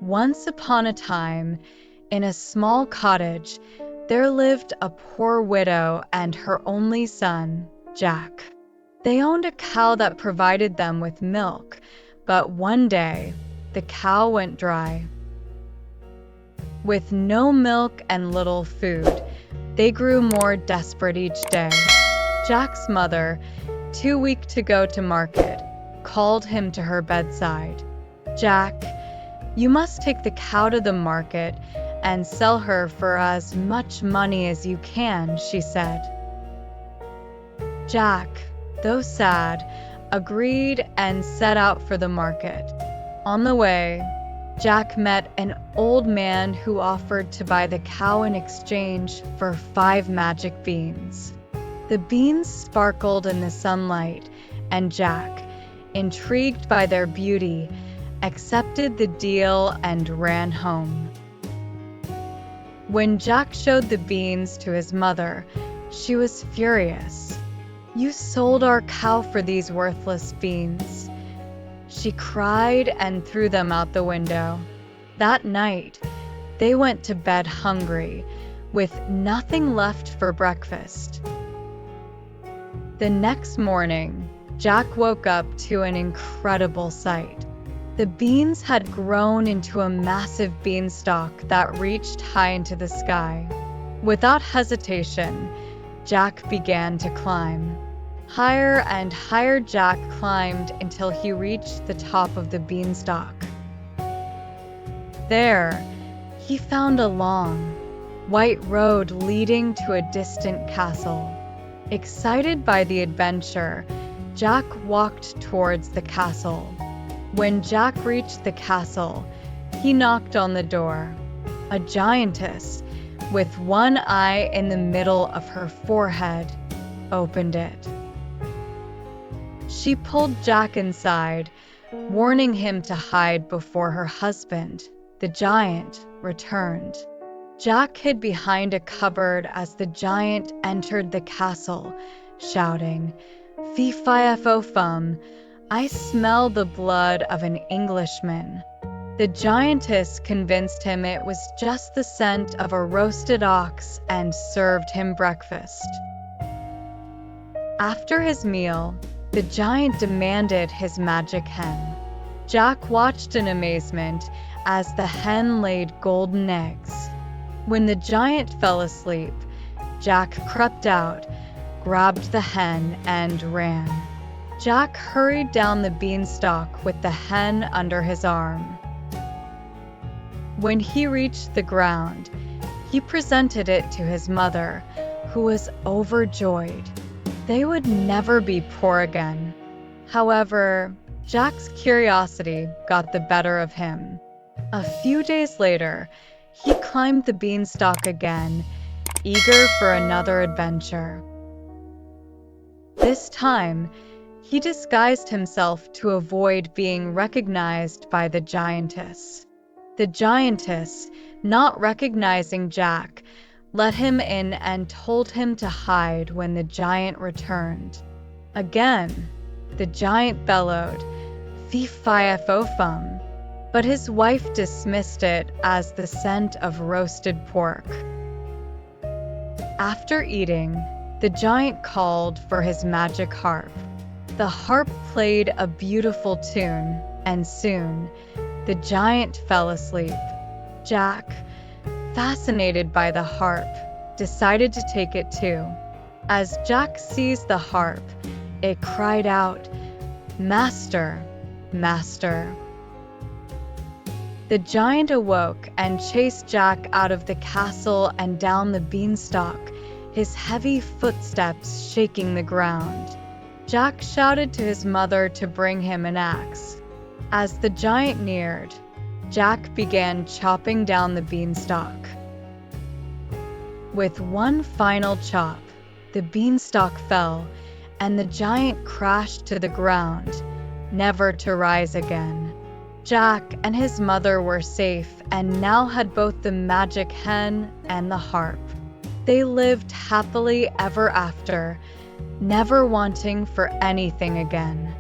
Once upon a time, in a small cottage, there lived a poor widow and her only son, Jack. They owned a cow that provided them with milk, but one day, the cow went dry. With no milk and little food, they grew more desperate each day. Jack's mother, too weak to go to market, called him to her bedside. "Jack, you must take the cow to the market and sell her for as much money as you can," she said. Jack, though sad, agreed and set out for the market. On the way, Jack met an old man who offered to buy the cow in exchange for 5 magic beans. The beans sparkled in the sunlight, and Jack, intrigued by their beauty, accepted the deal and ran home. When Jack showed the beans to his mother, she was furious. "You sold our cow for these worthless beans." She cried and threw them out the window. That night, they went to bed hungry, with nothing left for breakfast. The next morning, Jack woke up to an incredible sight. The beans had grown into a massive beanstalk that reached high into the sky. Without hesitation, Jack began to climb. Higher and higher Jack climbed until he reached the top of the beanstalk. There, he found a long, white road leading to a distant castle. Excited by the adventure, Jack walked towards the castle. When Jack reached the castle, he knocked on the door. A giantess, with one eye in the middle of her forehead, opened it. She pulled Jack inside, warning him to hide before her husband, the giant, returned. Jack hid behind a cupboard as the giant entered the castle, shouting, "Fee-fi-fo-fum, I smell the blood of an Englishman." The giantess convinced him it was just the scent of a roasted ox and served him breakfast. After his meal, the giant demanded his magic hen. Jack watched in amazement as the hen laid golden eggs. When the giant fell asleep, Jack crept out, grabbed the hen, and ran. Jack hurried down the beanstalk with the hen under his arm. When he reached the ground, he presented it to his mother, who was overjoyed. They would never be poor again. However, Jack's curiosity got the better of him. A few days later, he climbed the beanstalk again, eager for another adventure. This time, he disguised himself to avoid being recognized by the giantess. The giantess, not recognizing Jack, let him in and told him to hide when the giant returned. Again, the giant bellowed, "Fee-fi-fo-fum," but his wife dismissed it as the scent of roasted pork. After eating, the giant called for his magic harp. The harp played a beautiful tune, and soon, the giant fell asleep. Jack, fascinated by the harp, decided to take it too. As Jack seized the harp, it cried out, "Master, Master." The giant awoke and chased Jack out of the castle and down the beanstalk, his heavy footsteps shaking the ground. Jack shouted to his mother to bring him an axe. As the giant neared, Jack began chopping down the beanstalk. With one final chop, the beanstalk fell, and the giant crashed to the ground, never to rise again. Jack and his mother were safe and now had both the magic hen and the harp. They lived happily ever after, never wanting for anything again.